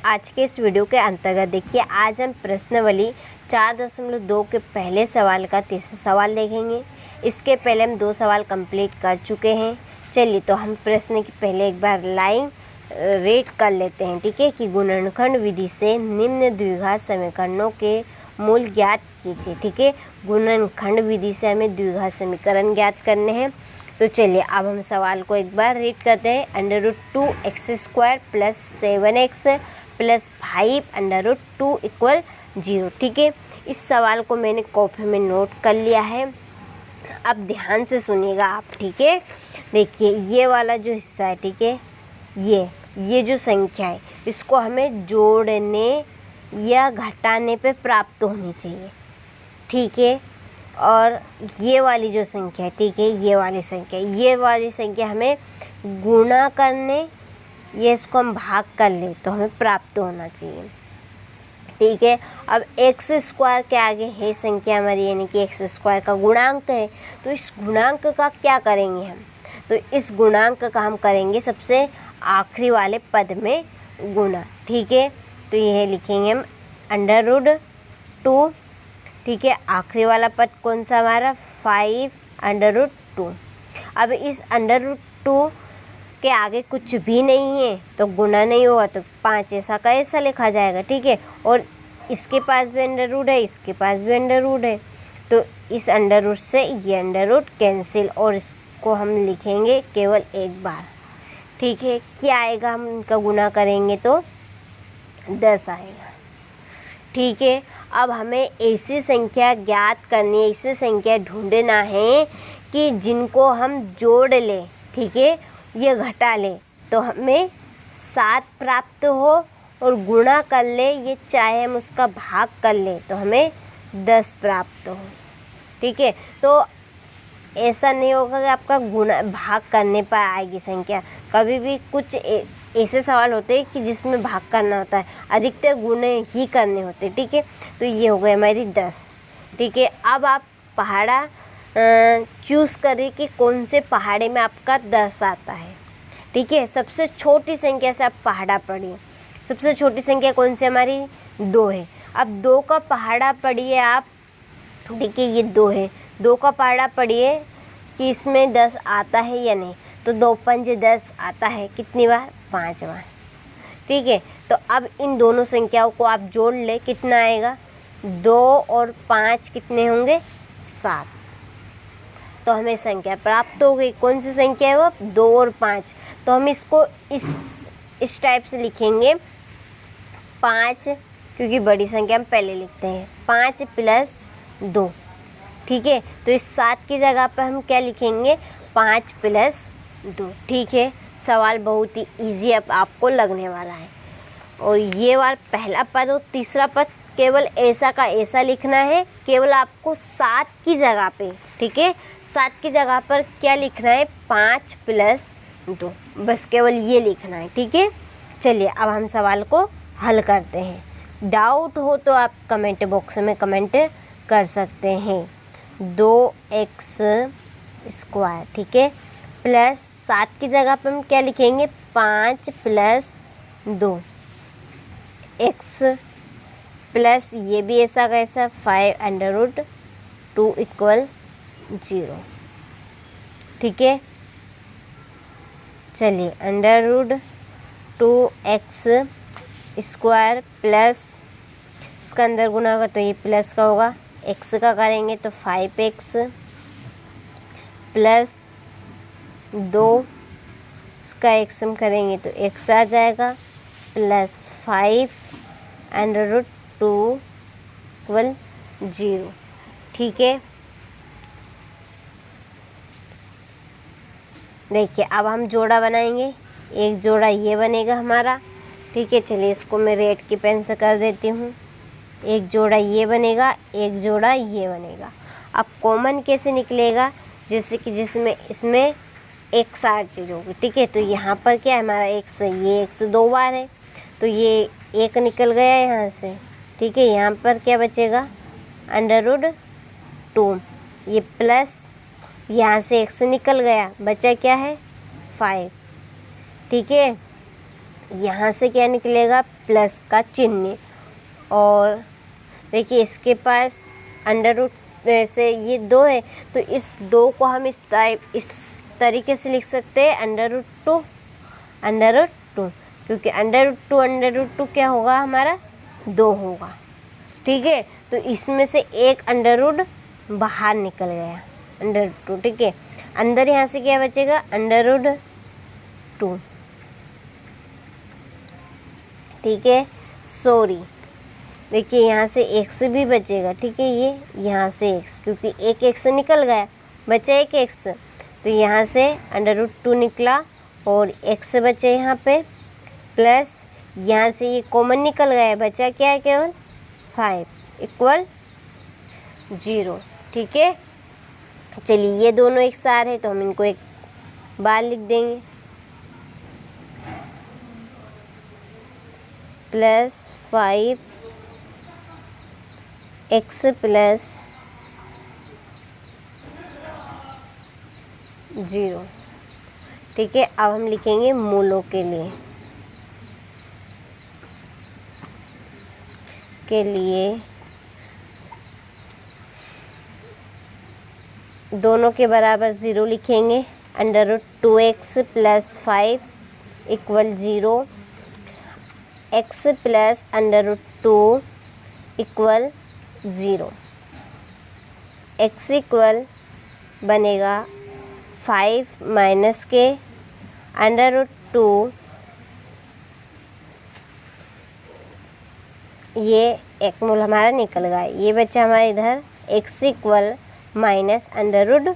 आज के इस वीडियो के अंतर्गत देखिए, आज हम प्रश्नावली 4.2 के पहले सवाल का तीसरा सवाल देखेंगे। इसके पहले हम 2 सवाल कंप्लीट कर चुके हैं। चलिए तो हम प्रश्न की पहले एक बार लाइन रेड कर लेते हैं, ठीक है, कि गुणनखंड विधि से निम्न द्विघात समीकरणों के मूल ज्ञात कीजिए। ठीक है, गुणनखंड विधि से हमें द्विघात समीकरण ज्ञात करने हैं। तो चलिए अब हम सवाल को एक बार रीड करते हैं। √2x² + 7x + 5 √2 = 0। ठीक है, इस सवाल को मैंने कॉपी में नोट कर लिया है। अब ध्यान से सुनिएगा आप, ठीक है। देखिए ये वाला जो हिस्सा है, ठीक है, ये जो संख्या है इसको हमें जोड़ने या घटाने पे प्राप्त होनी चाहिए, ठीक है। और ये वाली जो संख्या है, ठीक है, ये वाली संख्या हमें गुणा करने या इसको हम भाग कर ले तो हमें प्राप्त होना चाहिए, ठीक है। अब x² के आगे है संख्या हमारी, यानी कि x² का गुणांक है। तो इस गुणांक का क्या करेंगे हम? तो इस गुणांक का हम करेंगे सबसे आखिरी वाले पद में गुणा, ठीक है। तो यह लिखेंगे हम √2, ठीक है। आखिरी वाला पद कौन सा हमारा? 5 √2। अब इस √2 के आगे कुछ भी नहीं है तो गुणा नहीं होगा, तो 5 ऐसा का ऐसा लिखा जाएगा, ठीक है। और इसके पास भी अंडर है, इसके पास भी अंडर है, तो इस अंडर से ये अंडर कैंसिल और इसको हम लिखेंगे केवल एक बार, ठीक है। क्या आएगा? हम इनका गुणा करेंगे तो 10 आएगा, ठीक है। अब हमें ऐसी संख्या ज्ञात करनी है, ऐसी संख्या ढूंढना है कि जिनको हम जोड़ लें, ठीक है, ये घटा ले तो हमें 7 प्राप्त हो, और गुणा कर ले ये चाहे हम उसका भाग कर ले तो हमें 10 प्राप्त हो, ठीक है। तो ऐसा नहीं होगा कि आपका गुणा भाग करने पर आएगी संख्या। कभी भी कुछ ऐसे सवाल होते हैं कि जिसमें भाग करना होता है, अधिकतर गुणे ही करने होते हैं, ठीक है। तो ये हो गई हमारी 10, ठीक है। अब आप पहाड़ा चूज़ करें कि कौन से पहाड़े में आपका 10 आता है, ठीक है। सबसे छोटी संख्या से आप पहाड़ा पढ़िए। सबसे छोटी संख्या कौन सी हमारी? 2 है। अब 2 का पहाड़ा पढ़िए आप, देखिए ये 2 है, 2 का पहाड़ा पढ़िए कि इसमें 10 आता है या नहीं। तो 2 पंजे 10 आता है, कितनी बार? 5 बार, ठीक है। तो अब इन दोनों संख्याओं को आप जोड़ ले, कितना आएगा? 2 और 5 कितने होंगे? 7। तो हमें संख्या प्राप्त हो गई। कौन सी संख्या है वो? 2 और 5। तो हम इसको इस टाइप से लिखेंगे 5, क्योंकि बड़ी संख्या हम पहले लिखते हैं, 5 + 2, ठीक है। तो इस 7 की जगह पर हम क्या लिखेंगे? 5 + 2, ठीक है। सवाल बहुत ही ईजी अब आपको लगने वाला है। और ये वाला पहला पद और तीसरा पद केवल ऐसा का ऐसा लिखना है, केवल आपको 7 की जगह पे, ठीक है, 7 की जगह पर क्या लिखना है? 5 + 2, बस केवल ये लिखना है, ठीक है। चलिए अब हम सवाल को हल करते हैं। डाउट हो तो आप कमेंट बॉक्स में कमेंट कर सकते हैं। 2x², ठीक है, प्लस 7 की जगह पर हम क्या लिखेंगे? 5 + 2 x प्लस ये भी ऐसा कैसा 5 √2 = 0, ठीक है। चलिए √2x² प्लस इसका अंदर गुना होगा तो ये प्लस का होगा, x का करेंगे तो 5x प्लस 2, इसका x हम करेंगे तो x आ जाएगा, प्लस 5 √2 = 0, ठीक है। देखिए अब हम जोड़ा बनाएंगे। एक जोड़ा ये बनेगा हमारा, ठीक है। चलिए इसको मैं रेड की पेन से कर देती हूँ। एक जोड़ा ये बनेगा, एक जोड़ा ये बनेगा। अब कॉमन कैसे निकलेगा? जैसे कि जिसमें इसमें x आर चीज़ होगी, ठीक है। तो यहाँ पर क्या है हमारा x, ये x 2 बार है तो ये 1 निकल गया यहाँ से, ठीक है। यहाँ पर क्या बचेगा? √2, ये प्लस यहाँ से x निकल गया, बचा क्या है? 5, ठीक है। यहाँ से क्या निकलेगा, प्लस का चिन्ह। और देखिए इसके पास अंडर रूट से ये 2 है, तो इस 2 को हम इस तरीके से लिख सकते हैं अंडर रूट टू, क्योंकि अंडर रूट टू क्या होगा हमारा, 2 होगा। ठीक है, तो इसमें से एक अंडर रूट बाहर निकल गया, अंडर रूट 2। ठीक है, अंदर यहाँ से क्या बचेगा, अंडर रूट 2। ठीक है, सॉरी, देखिए यहाँ से x भी बचेगा। ठीक है, ये यहाँ से x, क्योंकि एक x निकल गया, बचा एक x, तो यहाँ से अंडर रूट 2 निकला और x बचे यहाँ पे, प्लस यहाँ से ये कॉमन निकल गया, बचा क्या है, केवल 5 इक्वल 0। ठीक है, चलिए ये दोनों एक साथ है तो हम इनको एक बार लिख देंगे, प्लस 5x प्लस 0। ठीक है, अब हम लिखेंगे मूलों के लिए दोनों के बराबर 0 लिखेंगे। Under root 2x plus 5 equal 0, x plus under root 2 equal 0, x equal बनेगा 5 माइनस के अंडर रूट 2, ये एक मूल हमारा निकल गया, ये बच्चा हमारा इधर x equal minus under root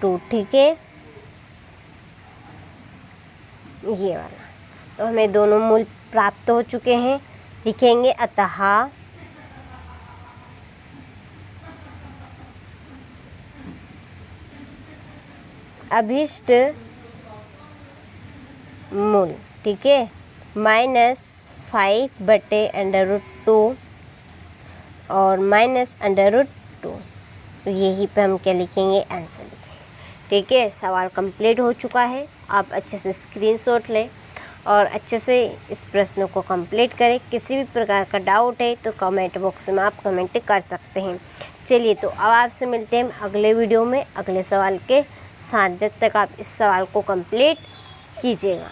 2। ठीक है, ये वाला, तो हमें दोनों मूल प्राप्त हो चुके हैं। लिखेंगे अतः अभीष्ट मूल, ठीक है, -5 बटे अंडर रूट 2 और माइनस अंडर रूट 2, तो यही पे हम क्या लिखेंगे, आंसर लिखेंगे। ठीक है, सवाल कंप्लीट हो चुका है। आप अच्छे से स्क्रीनशॉट लें और अच्छे से इस प्रश्न को कंप्लीट करें। किसी भी प्रकार का डाउट है तो कमेंट बॉक्स में आप कमेंट कर सकते हैं। चलिए, तो अब आपसे मिलते हैं अगले वीडियो में अगले सवाल के साथ। जब तक आप इस सवाल को कंप्लीट कीजिएगा।